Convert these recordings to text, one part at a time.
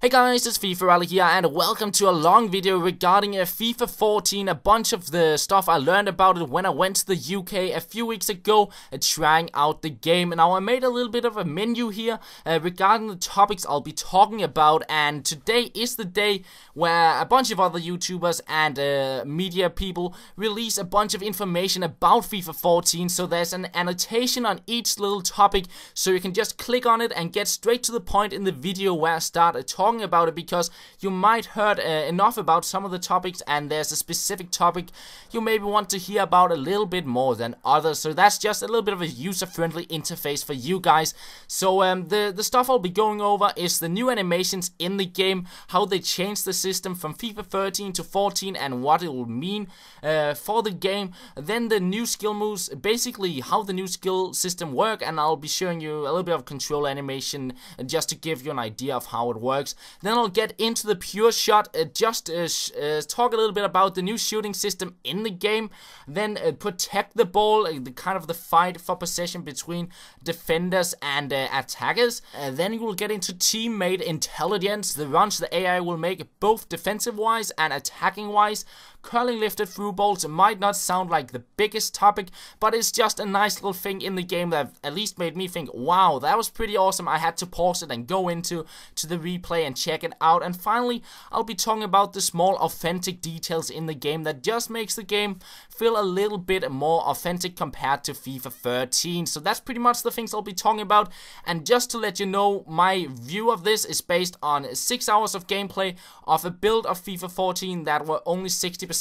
Hey guys, it's FifaRalle here and welcome to a long video regarding FIFA 14, a bunch of the stuff I learned about it when I went to the UK a few weeks ago trying out the game. Now I made a little bit of a menu here regarding the topics I'll be talking about, and today is the day where a bunch of other YouTubers and media people release a bunch of information about FIFA 14, so there's an annotation on each little topic so you can just click on it and get straight to the point in the video where I start talking about it, because you might heard enough about some of the topics and there's a specific topic you maybe want to hear about a little bit more than others, so that's just a little bit of a user-friendly interface for you guys. So the stuff I'll be going over is the new animations in the game, how they changed the system from FIFA 13 to 14 and what it will mean for the game, then the new skill moves, basically how the new skill system work, and I'll be showing you a little bit of control animation just to give you an idea of how it works. Then I'll get into the pure shot, talk a little bit about the new shooting system in the game, then protect the ball, the fight for possession between defenders and attackers. Then you will get into teammate intelligence, the runs the AI will make both defensive wise and attacking wise. Curling lifted through balls might not sound like the biggest topic, but it's just a nice little thing in the game that at least made me think, wow, that was pretty awesome. I had to pause it and go into the replay and check it out. And finally, I'll be talking about the small authentic details in the game that just makes the game feel a little bit more authentic compared to FIFA 13. So that's pretty much the things I'll be talking about. And just to let you know, my view of this is based on 6 hours of gameplay of a build of FIFA 14 that were only 60%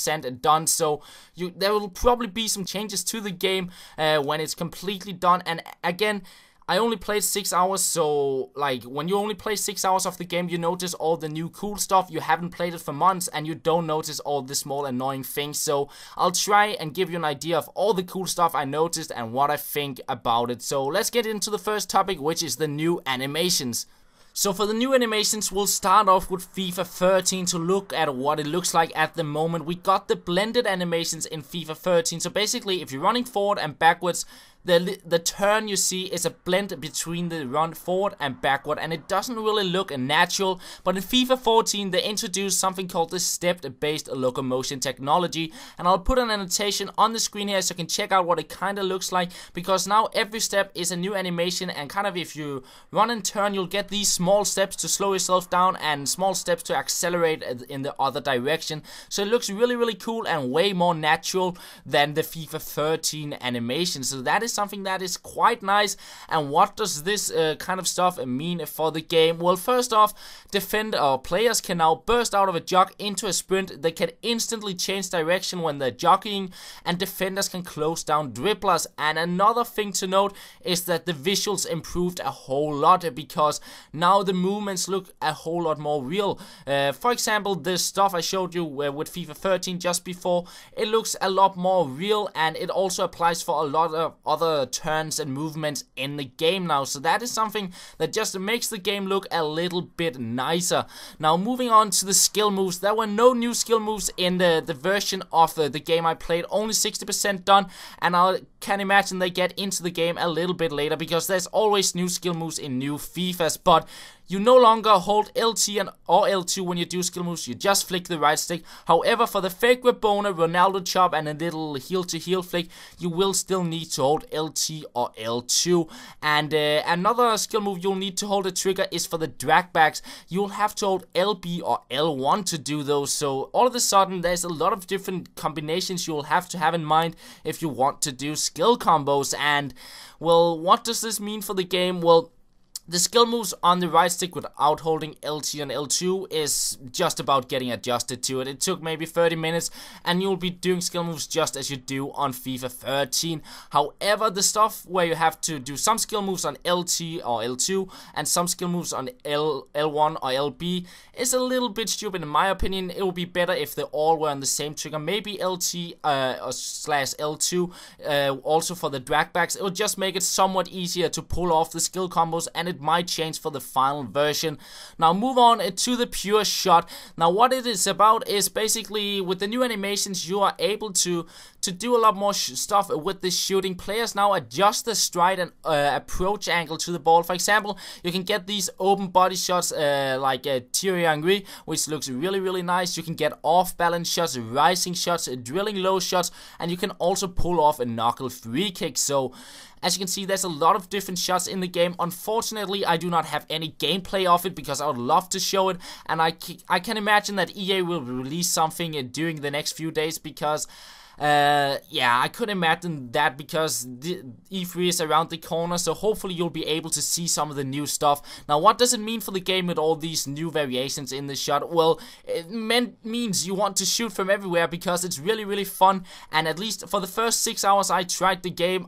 done, so there will probably be some changes to the game when it's completely done. And again, I only played 6 hours, so like when you only play 6 hours of the game, you notice all the new cool stuff. You haven't played it for months and you don't notice all the small annoying things, so I'll try and give you an idea of all the cool stuff I noticed and what I think about it. So let's get into the first topic, which is the new animations. So for the new animations, we'll start off with FIFA 13 to look at what it looks like at the moment. We got the blended animations in FIFA 13. So basically, if you're running forward and backwards, the turn you see is a blend between the run forward and backward, and it doesn't really look natural. But in FIFA 14 they introduced something called the step-based locomotion technology, and I'll put an annotation on the screen here so you can check out what it kind of looks like, because now every step is a new animation, and if you run and turn, you'll get these small steps to slow yourself down and small steps to accelerate in the other direction. So it looks really cool and way more natural than the FIFA 13 animation. So that is something that is quite nice. And what does this kind of stuff mean for the game? Well, first off, players can now burst out of a jog into a sprint. They can instantly change direction when they're jogging, and defenders can close down dribblers. And another thing to note is that the visuals improved a whole lot, because now the movements look a whole lot more real. For example, the stuff I showed you with FIFA 13 just before, it looks a lot more real, and it also applies for a lot of other turns and movements in the game now. So that is something that just makes the game look a little bit nicer. Now moving on to the skill moves, there were no new skill moves in the version of the game I played, only 60% done, and I can imagine they get into the game a little bit later, because there's always new skill moves in new FIFAs. But you no longer hold LT or L2 when you do skill moves, you just flick the right stick. However, for the fake grip boner, Ronaldo chop and a little heel to heel flick, you will still need to hold LT or L2. And another skill move you'll need to hold a trigger is for the drag backs. You'll have to hold LB or L1 to do those. So all of a sudden there's a lot of different combinations you'll have to have in mind if you want to do skill combos. And well, what does this mean for the game? Well, the skill moves on the right stick without holding LT and L2 is just about getting adjusted to it. It took maybe 30 minutes and you'll be doing skill moves just as you do on FIFA 13. However, the stuff where you have to do some skill moves on LT or L2 and some skill moves on L1 or LB is a little bit stupid in my opinion. It would be better if they all were on the same trigger, maybe LT slash L2 also for the drag backs. It would just make it somewhat easier to pull off the skill combos, and it might change for the final version. Now move on to the pure shot. Now what it is about is basically with the new animations you are able to to do a lot more stuff with this shooting. Players now adjust the stride and approach angle to the ball. For example, you can get these open body shots like Thierry Henry, which looks really nice. You can get off balance shots, rising shots, drilling low shots, and you can also pull off a knuckle free kick. So as you can see, there's a lot of different shots in the game. Unfortunately, I do not have any gameplay of it because I would love to show it, and I can imagine that EA will release something during the next few days because yeah, I could imagine that because the E3 is around the corner, so hopefully you'll be able to see some of the new stuff. Now, what does it mean for the game with all these new variations in the shot? Well, it means you want to shoot from everywhere because it's really fun, and at least for the first 6 hours I tried the game,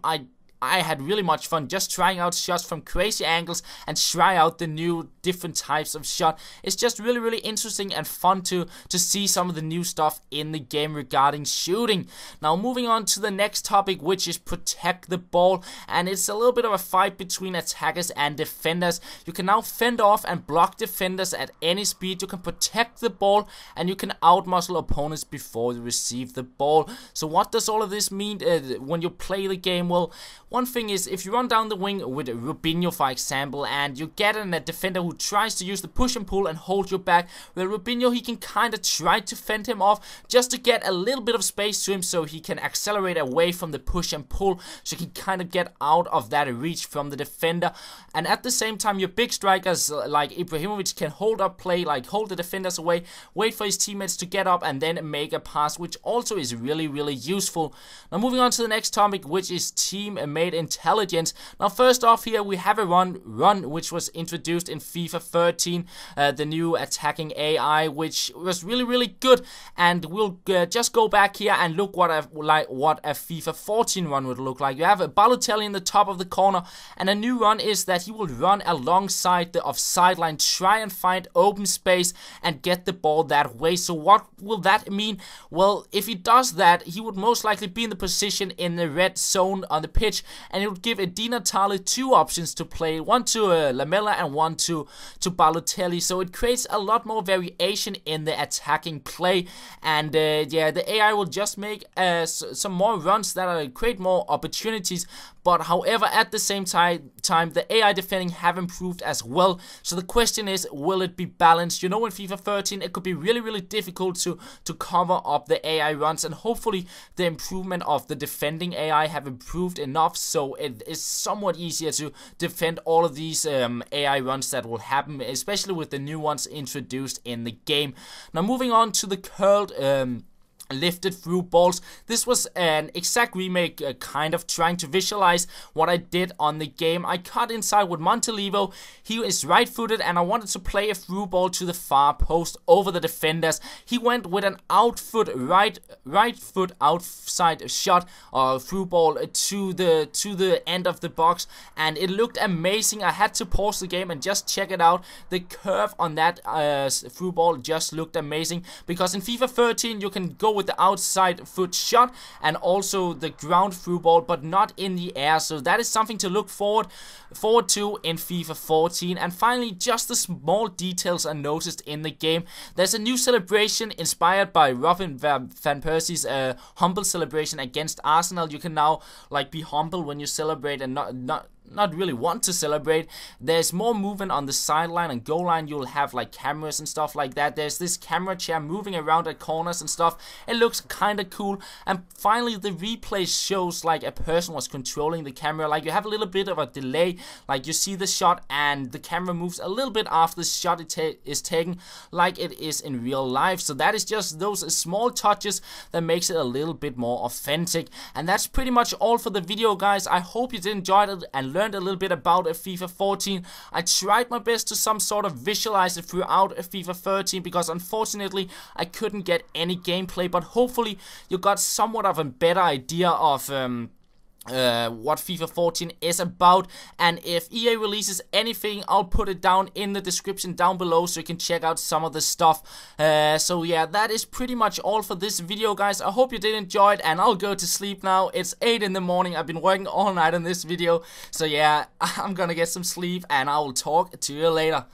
I had really much fun just trying out shots from crazy angles and try out the new different types of shot. It's just really interesting and fun to see some of the new stuff in the game regarding shooting. Now moving on to the next topic, which is protect the ball, and it's a little bit of a fight between attackers and defenders. You can now fend off and block defenders at any speed. You can protect the ball and you can outmuscle opponents before they receive the ball. So what does all of this mean when you play the game? Well, one thing is, if you run down the wing with Robinho, for example, and you get a defender who tries to use the push and pull and hold you back, well, Robinho, he can kind of try to fend him off just to get a little bit of space to him so he can accelerate away from the push and pull, so he can kind of get out of that reach from the defender. And at the same time, your big strikers like Ibrahimovic can hold up play, like hold the defenders away, wait for his teammates to get up, and then make a pass, which also is really useful. Now moving on to the next topic, which is team-made intelligence. Now first off here we have a run which was introduced in FIFA 13, the new attacking AI, which was really good, and we'll just go back here and look what a FIFA 14 run would look like. You have a Balotelli in the top of the corner, and a new run is that he will run alongside the offside line, try and find open space and get the ball that way. So what will that mean? Well, if he does that, he would most likely be in the position in the red zone on the pitch, and it would give Di Natale two options to play, one to Lamela and one to Balotelli. So it creates a lot more variation in the attacking play, and yeah, the AI will just make some more runs that create more opportunities. But however, at the same time, the AI defending have improved as well. So the question is, will it be balanced? You know, in FIFA 13, it could be really difficult to cover up the AI runs, and hopefully the improvement of the defending AI have improved enough so it is somewhat easier to defend all of these AI runs that will happen, especially with the new ones introduced in the game. Now moving on to the curled lifted through balls. This was an exact remake, kind of trying to visualize what I did on the game. I cut inside with Montalivo. He is right-footed, and I wanted to play a through ball to the far post over the defenders. He went with an right foot outside shot or through ball to the end of the box, and it looked amazing. I had to pause the game and just check it out. The curve on that through ball just looked amazing, because in FIFA 13 you can go with the outside foot shot and also the ground through ball, but not in the air. So that is something to look forward to in FIFA 14. And finally, just the small details are noticed in the game. There's a new celebration inspired by Robin van Persie's humble celebration against Arsenal. You can now like be humble when you celebrate and not really want to celebrate. There's more movement on the sideline and goal line. You'll have like cameras and stuff like that. There's this camera chair moving around at corners and stuff. It looks kind of cool. And finally, the replay shows like a person was controlling the camera. Like you have a little bit of a delay. Like you see the shot and the camera moves a little bit after the shot is taken, like it is in real life. So that is just those small touches that makes it a little bit more authentic. And that's pretty much all for the video, guys. I hope you did enjoy it and learned a little bit about FIFA 14. I tried my best to some sort of visualize it throughout FIFA 13 because unfortunately I couldn't get any gameplay, but hopefully you got somewhat of a better idea of what FIFA 14 is about. And if EA releases anything, I'll put it down in the description down below so you can check out some of the stuff. So yeah, that is pretty much all for this video, guys. I hope you did enjoy it, and I'll go to sleep now. It's 8 in the morning. I've been working all night on this video, so yeah, I'm gonna get some sleep and I will talk to you later.